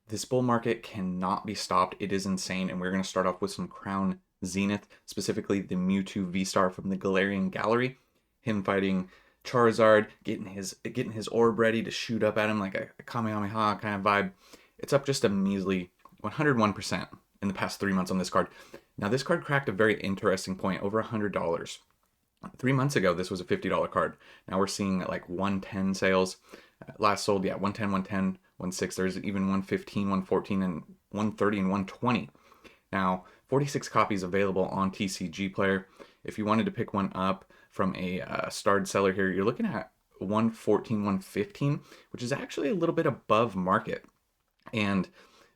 This bull market cannot be stopped. It is insane. And we're going to start off with some Crown Zenith, specifically the Mewtwo V-Star from the Galarian Gallery. Him fighting Charizard, getting his orb ready to shoot up at him like a Kamehameha kind of vibe. It's up just a measly 101% in the past 3 months on this card. Now, this card cracked a very interesting point, over $100. 3 months ago, this was a $50 card. Now we're seeing like 110 sales. Last sold, yeah, 110, 110, 1.6. There's even 115, 114, and 130 and 120. Now, 46 copies available on TCG Player. If you wanted to pick one up from a starred seller here, you're looking at 114, 115, which is actually a little bit above market. And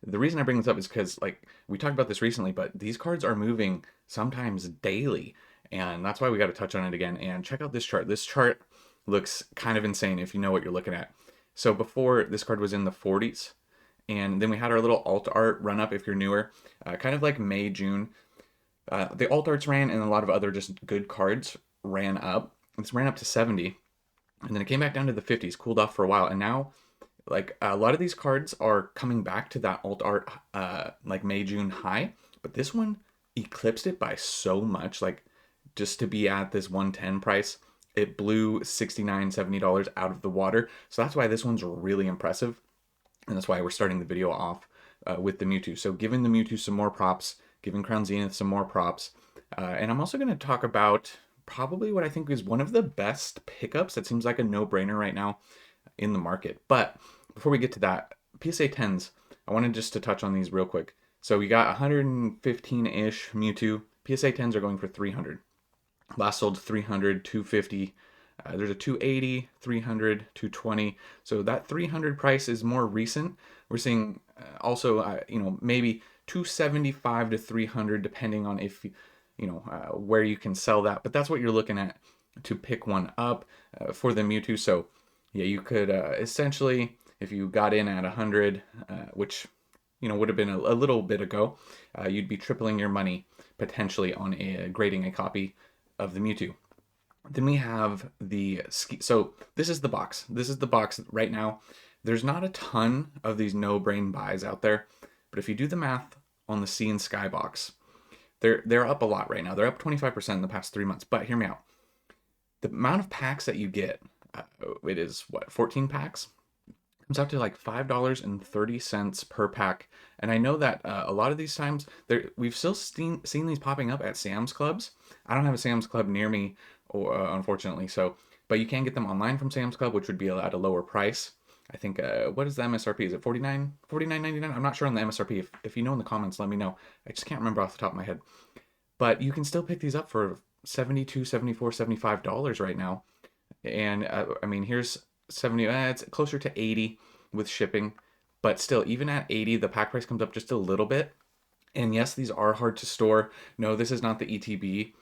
the reason I bring this up is because, like, we talked about this recently, but these cards are moving sometimes daily. And that's why we got to touch on it again. And check out this chart. This chart looks kind of insane if you know what you're looking at. So before, this card was in the 40s. And then we had our little alt art run up if you're newer, kind of like May, June. The alt arts ran and a lot of other just good cards ran up. This ran up to 70. And then it came back down to the 50s, cooled off for a while. And now, like, a lot of these cards are coming back to that alt art like May, June high. But this one eclipsed it by so much. Like, just to be at this 110 price, it blew $69, $70 out of the water. So that's why this one's really impressive. And that's why we're starting the video off with the Mewtwo. So giving the Mewtwo some more props, giving Crown Zenith some more props. And I'm also going to talk about probably what I think is one of the best pickups that seems like a no-brainer right now in the market. But before we get to that, PSA 10s, I wanted just to touch on these real quick. So we got 115-ish Mewtwo. PSA 10s are going for 300. Last sold 300, 250. There's a 280, 300, 220. So that 300 price is more recent. We're seeing also, maybe 275 to 300, depending on if, where you can sell that. But that's what you're looking at to pick one up for the Mewtwo. So yeah, you could essentially, if you got in at 100, which, would have been a little bit ago, you'd be tripling your money potentially on grading a copy of the Mewtwo. Then we have so this is the box. This is the box right now. There's not a ton of these no-brain buys out there, but if you do the math on the Sea and Sky box, they're up a lot right now. They're up 25% in the past 3 months. But hear me out. The amount of packs that you get, it is what, 14 packs? Comes out to like $5.30 per pack. And I know that a lot of these times we've still seen these popping up at Sam's Clubs. I don't have a Sam's Club near me, or unfortunately, but you can get them online from Sam's Club, which would be at a lower price. I think what is the MSRP? Is it $49.99? I'm not sure on the MSRP. If you know in the comments, let me know. I just can't remember off the top of my head. But you can still pick these up for $72, $74, $75 right now. And I mean, here's 70. It's closer to 80 with shipping, but still, even at 80, the pack price comes up just a little bit. And yes, these are hard to store. No, this is not the ETB.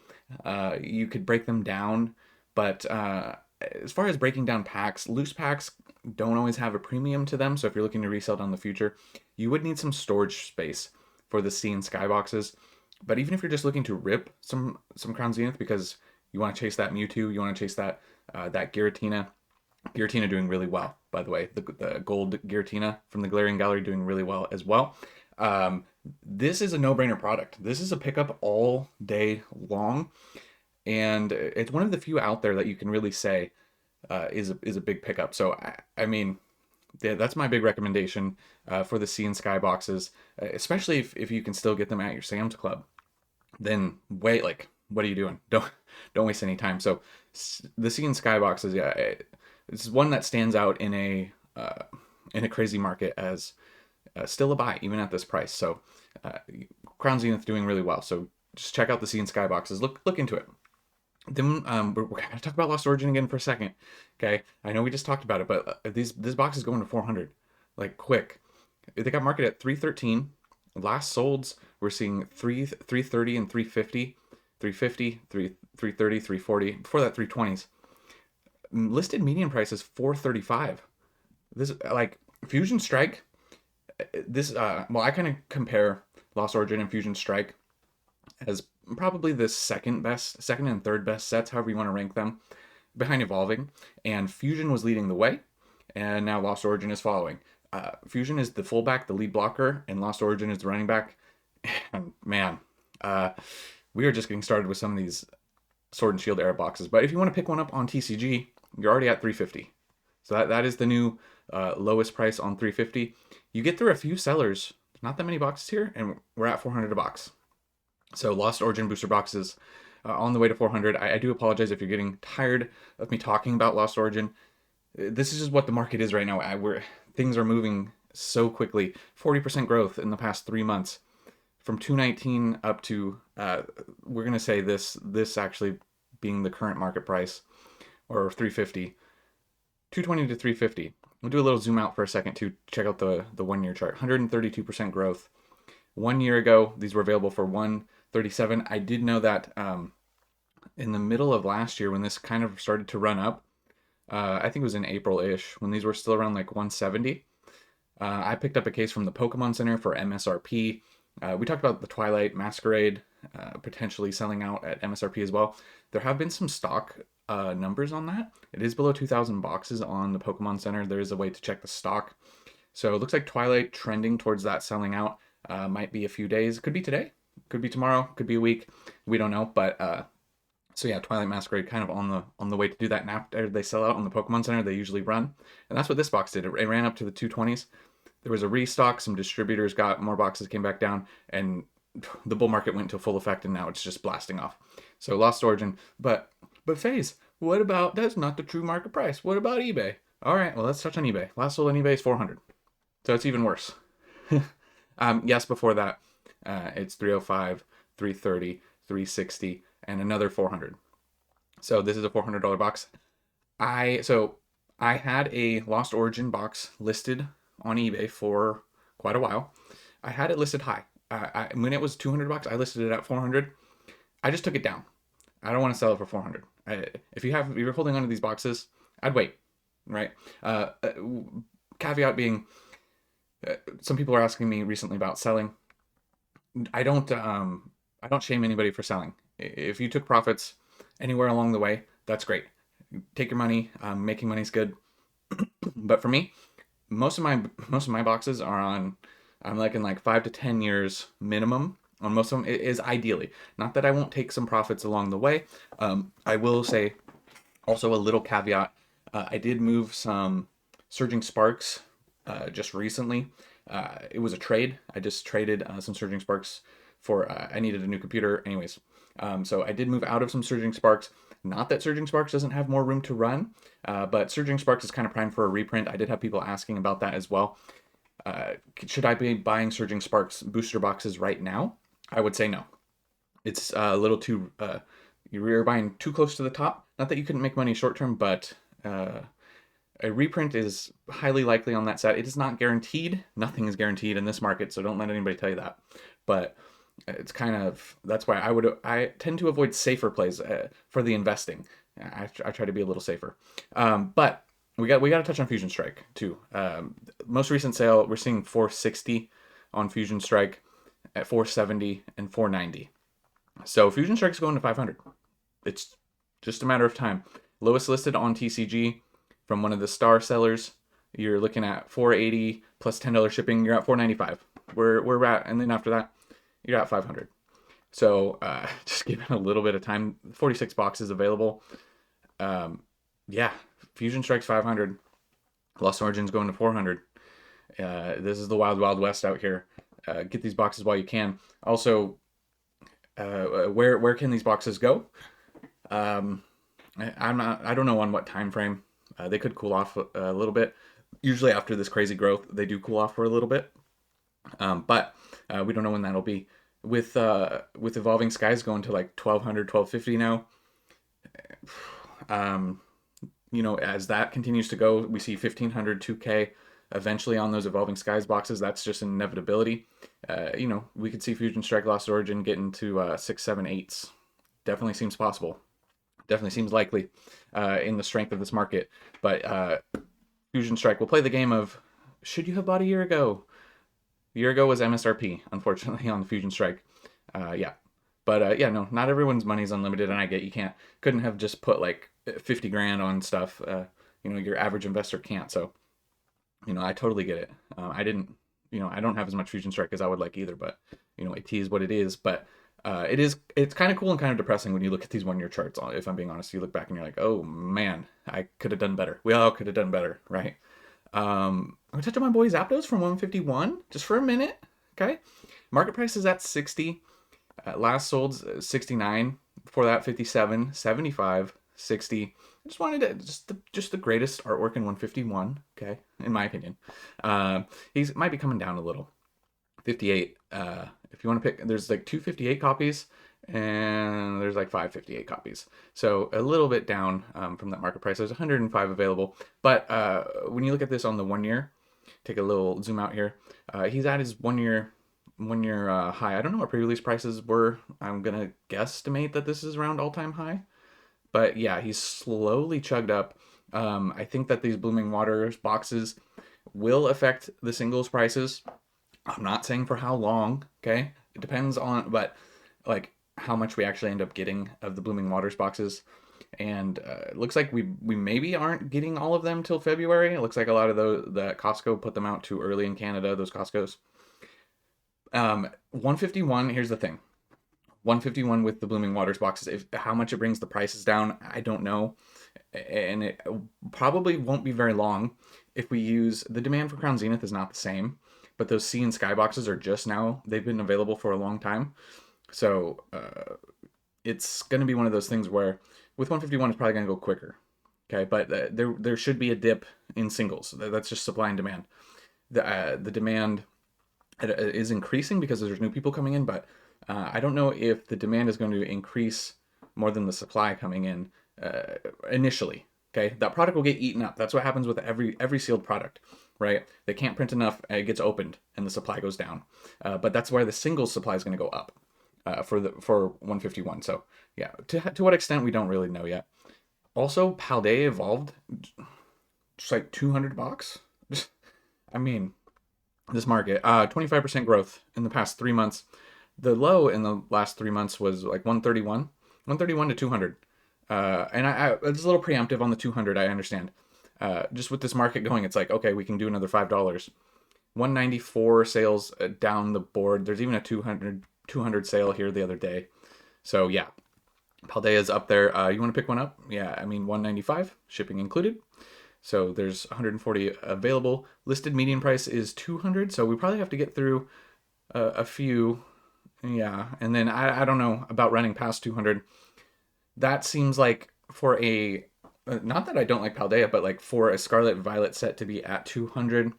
You could break them down, but as far as breaking down packs, loose packs don't always have a premium to them. So if you're looking to resell down the future, you would need some storage space for the Sea and Sky boxes. But even if you're just looking to rip some Crown Zenith because you want to chase that Mewtwo, you want to chase that Giratina. Giratina doing really well, by the way. The gold Giratina from the Galarian Gallery doing really well as well. This is a no-brainer product. This is a pickup all day long, and it's one of the few out there that you can really say is a big pickup. So I mean, yeah, that's my big recommendation for the Sea and Sky boxes, especially if you can still get them at your Sam's Club. Then wait, like, what are you doing? Don't waste any time. So the Sea and Sky boxes, yeah, it's one that stands out in a crazy market as still a buy even at this price. So Crown Zenith doing really well. So just check out the Sea and Sky boxes. Look into it. Then we're going to talk about Lost Origin again for a second. Okay, I know we just talked about it, but this box is going to 400, like, quick. They got marketed at 313. Last solds we're seeing 330 and 350, 350, 330, 340. Before that, 320s. Listed median price is 435. This, like, Fusion Strike. This I kind of compare Lost Origin and Fusion Strike as probably the second and third best sets, however you want to rank them, behind Evolving. And Fusion was leading the way, and now Lost Origin is following. Fusion is the fullback, the lead blocker, and Lost Origin is the running back. And man, uh, we are just getting started with some of these Sword and Shield era boxes. But if you want to pick one up on TCG, you're already at 350. So that is the new lowest price on 350. You get through a few sellers, not that many boxes here, and we're at 400 a box. So Lost Origin booster boxes on the way to 400. I do apologize if you're getting tired of me talking about Lost Origin. This is just what the market is right now. Things are moving so quickly. 40% growth in the past 3 months, from 219 up to we're gonna say this actually being the current market price, or 350, 220 to 350. We'll do a little zoom out for a second to check out the 1 year chart. 132% growth. 1 year ago, these were available for 137. I did know that in the middle of last year, when this kind of started to run up, I think it was in April-ish, when these were still around like 170. I picked up a case from the Pokemon Center for MSRP. We talked about the Twilight Masquerade potentially selling out at MSRP as well. There have been some stock numbers on that. It is below 2,000 boxes on the Pokemon Center. There is a way to check the stock. So it looks like Twilight trending towards that selling out. Might be a few days. Could be today. Could be tomorrow. Could be a week. We don't know. But so yeah, Twilight Masquerade kind of on the way to do that. And after they sell out on the Pokemon Center, they usually run. And that's what this box did. It ran up to the 220s. There was a restock. Some distributors got more boxes, came back down, and the bull market went into full effect, and now it's just blasting off. So Lost Origin. But FaZe, what about, that's not the true market price. What about eBay? All right, well, let's touch on eBay. Last sold on eBay is 400. So it's even worse. Yes, before that, it's 305, 330, 360, and another 400. So this is a $400 box. I had a Lost Origin box listed on eBay for quite a while. I had it listed high. When it was 200 bucks, I listed it at 400. I just took it down. I don't want to sell it for 400. If you're holding onto these boxes, I'd wait, right? Caveat being, some people are asking me recently about selling. I don't shame anybody for selling. If you took profits anywhere along the way, that's great. Take your money. Making money's good. But for me, most of my boxes are on, I'm like in like 5 to 10 years minimum on most of them. It is ideally, not that I won't take some profits along the way. I will say also a little caveat. I did move some Surging Sparks just recently. It was a trade. I just traded some Surging Sparks for, I needed a new computer anyways. So I did move out of some Surging Sparks. Not that Surging Sparks doesn't have more room to run, but Surging Sparks is kind of primed for a reprint. I did have people asking about that as well. Should I be buying Surging Sparks booster boxes right now? I would say no. It's a little too, you're buying too close to the top. Not that you couldn't make money short term, but a reprint is highly likely on that set. It is not guaranteed. Nothing is guaranteed in this market, so don't let anybody tell you that. But it's kind of, that's why I tend to avoid safer plays for the investing. I try to be a little safer. But we got to touch on Fusion Strike too. Most recent sale, we're seeing 460 on Fusion Strike, at 470 and 490. So Fusion Strike's going to 500. It's just a matter of time. Lowest listed on TCG from one of the star sellers, you're looking at 480 plus $10 shipping. You're at 495. We're at, and then after that, you're at 500. So just give it a little bit of time. 46 boxes available. Yeah, Fusion Strike's 500. Lost Origin's going to 400. This is the wild, wild west out here. Get these boxes while you can. Also, where can these boxes go? I don't know on what time frame. They could cool off a little bit. Usually after this crazy growth, they do cool off for a little bit. But we don't know when that'll be. With Evolving Skies going to like 1,200, 1,250 now. As that continues to go, we see 1,500, 2K eventually on those Evolving Skies boxes. That's just an inevitability. We could see Fusion Strike Lost Origin get into 6, 7, 8s. Definitely seems possible. Definitely seems likely in the strength of this market. But Fusion Strike will play the game of, should you have bought a year ago? A year ago was MSRP, unfortunately, on the Fusion Strike. Yeah. But no, not everyone's money's unlimited, and I get you couldn't have just put like 50 grand on stuff. Your average investor can't. So I totally get it. I didn't, I don't have as much Fusion Strike as I would like either, but it is what it is. But it's kind of cool and kind of depressing when you look at these 1 year charts. If I'm being honest, you look back and you're like, oh man, I could have done better. We all could have done better, right? I'm gonna touch on my boy Zapdos from 151 just for a minute. Okay, market price is at 60. Last sold 69. Before that 57, 75, 60. I just wanted to just the greatest artwork in 151. Okay, in my opinion, he's might be coming down a little. 58. If you want to pick, there's like 258 copies and there's like 558 copies. So a little bit down from that market price. There's 105 available. But when you look at this on the 1 year, take a little zoom out here. He's at his 1 year high. I don't know what pre-release prices were. I'm gonna guesstimate that this is around all-time high. But yeah, he's slowly chugged up. I think that these Blooming Waters boxes will affect the singles prices. I'm not saying for how long, okay? It depends on, but like how much we actually end up getting of the Blooming Waters boxes. And it looks like we maybe aren't getting all of them till February. It looks like a lot of the Costco put them out too early in Canada, those Costco's. 151, here's the thing. 151 with the Blooming Waters boxes. How much it brings the prices down, I don't know. And it probably won't be very long if we use the demand for Crown Zenith is not the same, but those Sea and Sky boxes are just now, they've been available for a long time. So it's going to be one of those things where with 151 it's probably going to go quicker. Okay, but there should be a dip in singles. That's just supply and demand. The demand is increasing because there's new people coming in, but I don't know if the demand is going to increase more than the supply coming in initially. Okay, that product will get eaten up. That's what happens with every sealed product, right? They can't print enough, it gets opened, and the supply goes down. But that's where the singles supply is going to go up for 151. So yeah, to what extent we don't really know yet. Also, Paldea evolved just like $200. I mean, this market, 25% growth in the past 3 months. The low in the last 3 months was like 131 to 200. And it's a little preemptive on the 200. I understand. Just with this market going, it's like, okay, we can do another $5. 194 sales down the board. There's even a 200 sale here the other day. So yeah, Paldea is up there. You want to pick one up? Yeah, I mean 195, shipping included. So there's 140 available. Listed median price is 200. So we probably have to get through a few. Yeah, and then I don't know about running past 200. That seems like for a not that I don't like Paldea, but like for a Scarlet Violet set to be at 200,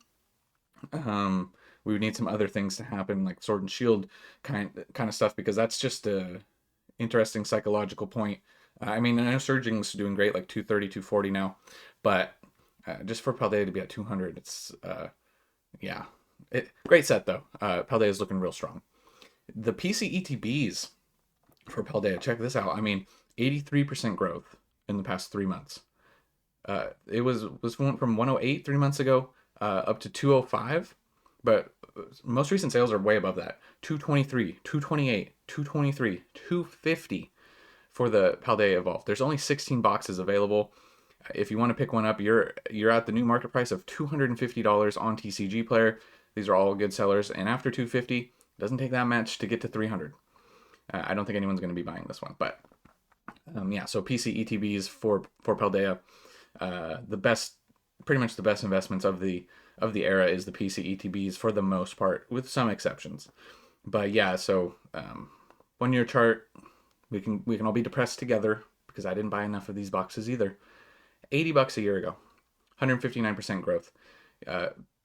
we would need some other things to happen, like Sword and Shield kind of stuff, because that's just a interesting psychological point. I mean, I know Surging's doing great, like 230, 240 now, but just for Paldea to be at 200, it's yeah, great set though. Paldea is looking real strong. The PC ETBs for Paldea, check this out. I mean, 83% growth in the past 3 months. It was went from 108 3 months ago up to 205, but most recent sales are way above that. 223, 228, 223, 250 for the Paldea Evolved. There's only 16 boxes available. If you want to pick one up, you're at the new market price of $250 on TCG Player. These are all good sellers, and after 250, it doesn't take that much to get to 300. I don't think anyone's going to be buying this one, but yeah. So PC ETBs for Paldea, pretty much the best investments of the era is the PC ETBs for the most part, with some exceptions. But yeah, so 1 year chart, we can all be depressed together because I didn't buy enough of these boxes either. $80 a year ago, 159% growth.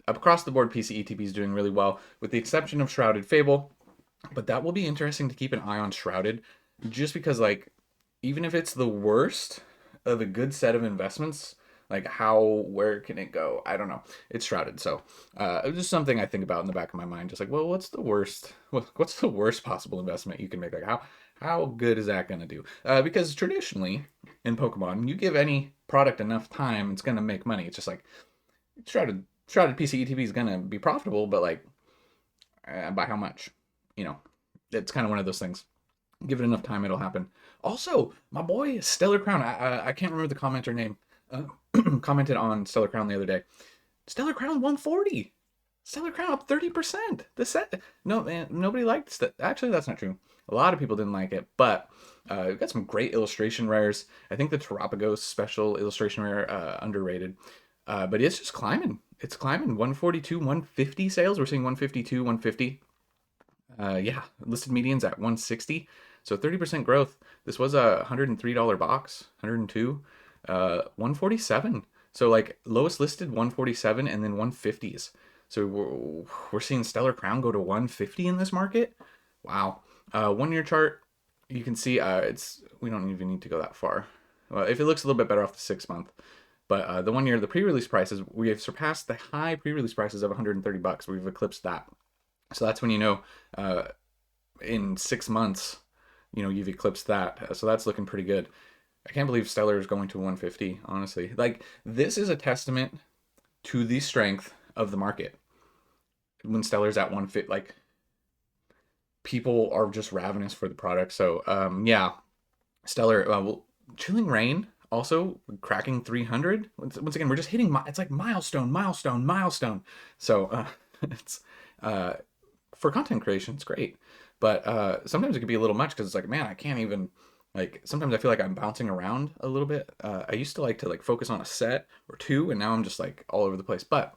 Across the board, PC ETB is doing really well, with the exception of Shrouded Fable. But that will be interesting to keep an eye on Shrouded, just because, like, even if it's the worst of a good set of investments, like where can it go? I don't know. It's Shrouded, so it's just something I think about in the back of my mind. Just like, well, what's the worst possible investment you can make? Like, how good is that gonna do? Because traditionally in Pokemon, you give any product enough time, it's gonna make money. It's just like Shrouded PC ETB is gonna be profitable, but like by how much? It's kind of one of those things. Give it enough time, it'll happen. Also, my boy Stellar Crown, I can't remember the commenter name, commented on Stellar Crown the other day. Stellar Crown 140. Stellar Crown up 30%. The set, no man, nobody liked that. Actually, that's not true. A lot of people didn't like it, but we've got some great illustration rares. I think the Terapagos special illustration rare underrated, but it's just climbing. It's climbing. 142, 150 sales. We're seeing 152, 150. Yeah, listed medians at 160. So 30% growth. This was a $103 box, 102, 147. So like lowest listed 147 and then 150s. So we're seeing Stellar Crown go to 150 in this market. Wow. 1 year chart, you can see we don't even need to go that far. Well, if it looks a little bit better off the 6 month. But the 1 year, the pre-release prices, we have surpassed the high pre-release prices of $130. We've eclipsed that. So that's when you know in 6 months, you know, you've eclipsed that. So that's looking pretty good. I can't believe Stellar is going to 150, honestly. Like, this is a testament to the strength of the market. When Stellar's at 150, like, people are just ravenous for the product. So, yeah, Stellar, well, Chilling Reign also cracking 300. Once again, we're just hitting, it's like milestone, milestone, milestone. So, it's, for content creation, it's great. But sometimes it can be a little much because it's like, man, I can't even, like, sometimes I feel like I'm bouncing around a little bit. I used to like to like focus on a set or two, and now I'm just like all over the place. But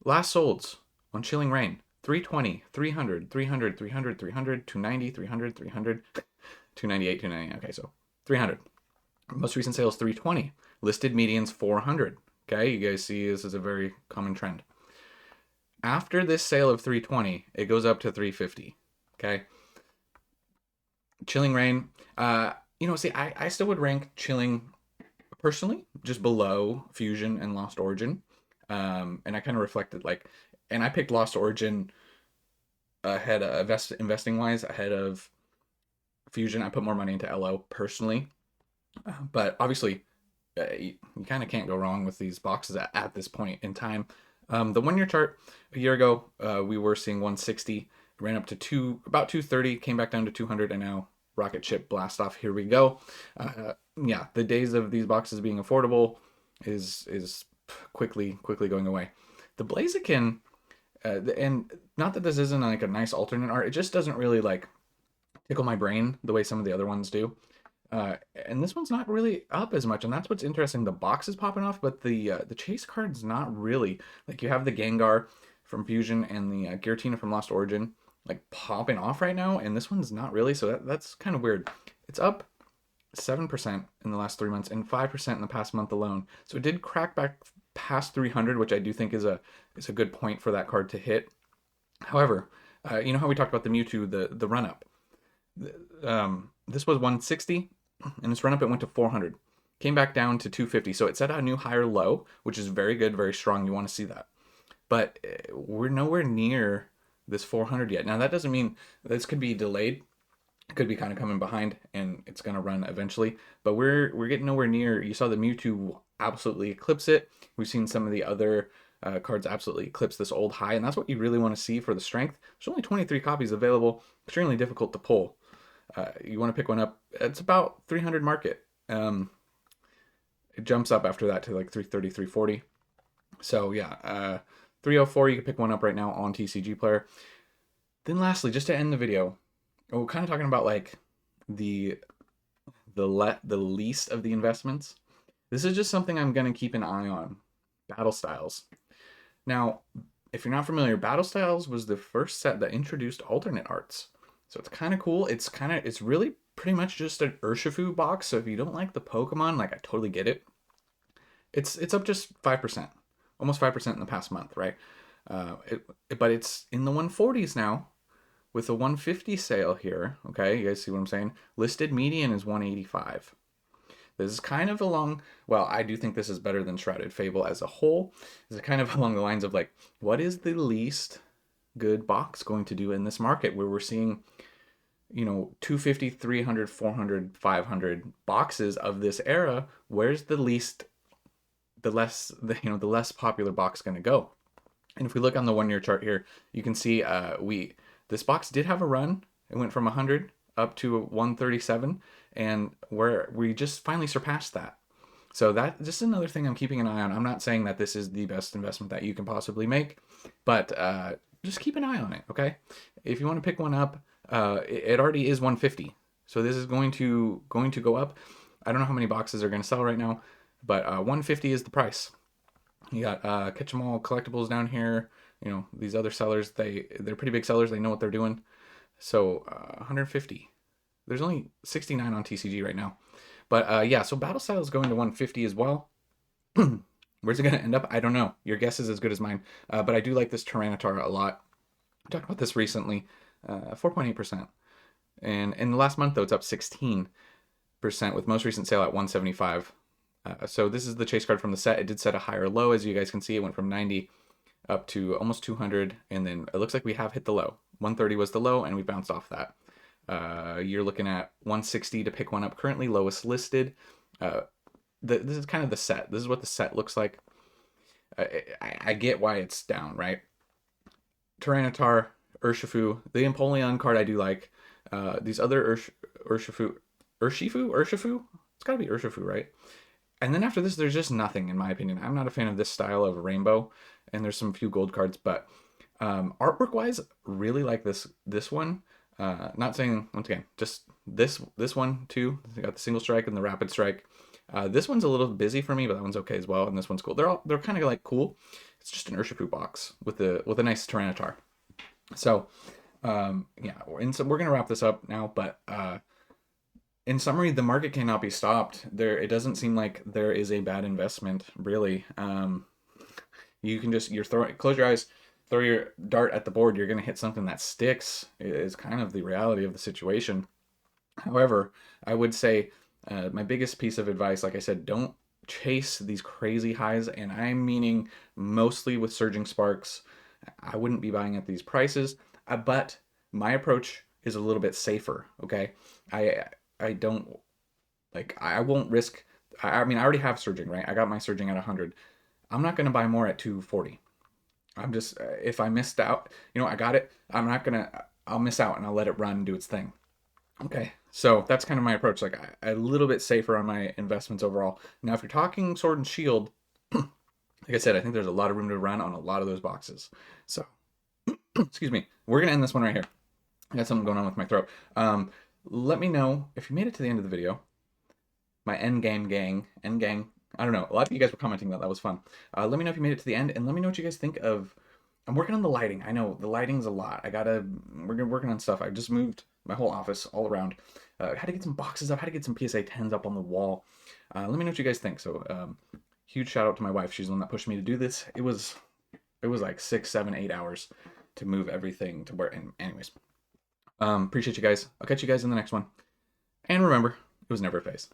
last solds on Chilling Reign, 320, 300, 300, 300, 300, 290, 300, 300, 298, 290. Okay, so 300. Most recent sales 320. Listed medians 400. Okay, you guys see this is a very common trend. After this sale of 320, it goes up to 350. Okay. Chilling Reign, you know, see, I still would rank Chilling personally just below Fusion and Lost Origin. And I kind of reflected like, and I picked Lost Origin ahead of investing wise ahead of Fusion. I put more money into LO personally, but obviously you kind of can't go wrong with these boxes at this point in time. The 1 year chart a year ago, we were seeing 160, ran up to about 230, came back down to 200, and now rocket ship blast off. Here we go. Yeah, the days of these boxes being affordable is quickly going away. The Blaziken, and not that this isn't like a nice alternate art, it just doesn't really like tickle my brain the way some of the other ones do. And this one's not really up as much, and that's what's interesting. The box is popping off, but the chase card's not really. Like, you have the Gengar from Fusion and the Giratina from Lost Origin like popping off right now, and this one's not really. So that's kind of weird. It's up 7% in the last 3 months and 5% in the past month alone. So it did crack back past 300, which I do think is a good point for that card to hit. However, you know how we talked about the Mewtwo, the run up. This was 160. And this run up, it went to 400. Came back down to 250. So it set a new higher low, which is very good, very strong. You want to see that. But we're nowhere near this 400 yet. Now, that doesn't mean this could be delayed. It could be kind of coming behind, and it's going to run eventually. But we're getting nowhere near. You saw the Mewtwo absolutely eclipse it. We've seen some of the other cards absolutely eclipse this old high, and that's what you really want to see for the strength. There's only 23 copies available. Extremely difficult to pull. You want to pick one up. It's about 300 market. It jumps up after that to like 330, 340. So yeah, 304, you can pick one up right now on TCG Player. Then lastly, just to end the video, we're kind of talking about like the least of the investments. This is just something I'm going to keep an eye on. Battle Styles. Now, if you're not familiar, Battle Styles was the first set that introduced alternate arts. So it's kind of cool. It's really pretty much just an Urshifu box. So if you don't like the Pokemon, like, I totally get it. It's up just 5%, almost 5% in the past month, right? But it's in the 140s now with a 150 sale here. Okay, you guys see what I'm saying? Listed median is 185. This is kind of along, well, I do think this is better than Shrouded Fable as a whole. This is kind of along the lines of like, what is the least good box going to do in this market where we're seeing, you know, 250, 300, 400, 500 boxes of this era? Where's the less popular box going to go? And if we look on the 1 year chart here, you can see this box did have a run. It went from 100 up to 137, and where we just finally surpassed that. So that just another thing I'm keeping an eye on. I'm not saying that this is the best investment that you can possibly make, but just keep an eye on it, okay? If you want to pick one up, it already is 150, so this is going to go up. I don't know how many boxes are going to sell right now, but 150 is the price. You got Catch 'em All Collectibles down here. You know, these other sellers, they're pretty big sellers. They know what they're doing. So 150. There's only 69 on TCG right now. But yeah, so Battle Style is going to 150 as well. Where's it going to end up? I don't know. Your guess is as good as mine. But I do like this Tyranitar a lot. I talked about this recently. 4.8%. And in the last month, though, it's up 16%, with most recent sale at 175. So this is the chase card from the set. It did set a higher low, as you guys can see. It went from 90 up to almost 200, and then it looks like we have hit the low. 130 was the low, and we bounced off that. You're looking at 160 to pick one up currently, lowest listed. This is kind of the set. This is what the set looks like. I get why it's down, right? Tyranitar, Urshifu, the Empoleon card I do like. These other Urshifu, it's gotta be Urshifu, right? And then after this, there's just nothing, in my opinion. I'm not a fan of this style of rainbow, and there's some few gold cards, but artwork wise, really like this one. Not saying, once again, just this one too. They got the single strike and the rapid strike. This one's a little busy for me, but that one's okay as well, and this one's cool. They're kind of like cool. It's just an Urshifu box with a nice Tyranitar. So yeah, we're gonna wrap this up now, but in summary, the market cannot be stopped. It doesn't seem like there is a bad investment, really. You can just close your eyes, throw your dart at the board. You're gonna hit something that sticks. Is kind of the reality of the situation. However, I would say my biggest piece of advice, like I said, don't chase these crazy highs, and I'm meaning mostly with surging sparks. I wouldn't be buying at these prices, but my approach is a little bit safer. Okay, I don't like. I won't risk. I mean, I already have surging, right? I got my surging at 100. I'm not gonna buy more at 240. I'm just if I missed out, I got it. I'm not gonna. I'll miss out and I'll let it run and do its thing. Okay, so that's kind of my approach. Like a little bit safer on my investments overall. Now, if you're talking Sword and Shield, like I said, I think there's a lot of room to run on a lot of those boxes. So, excuse me. We're gonna end this one right here. I got something going on with my throat. Let me know if you made it to the end of the video. My end gang. I don't know. A lot of you guys were commenting that was fun. Let me know if you made it to the end, and let me know what you guys think of. I'm working on the lighting. I know the lighting's a lot. We're working on stuff. I just moved my whole office all around. Had to get some boxes up. Had to get some PSA 10s up on the wall. Let me know what you guys think. So, huge shout out to my wife. She's the one that pushed me to do this. It was like 6, 7, 8 hours to move everything to where. And anyways, appreciate you guys. I'll catch you guys in the next one. And remember, it was never a phase.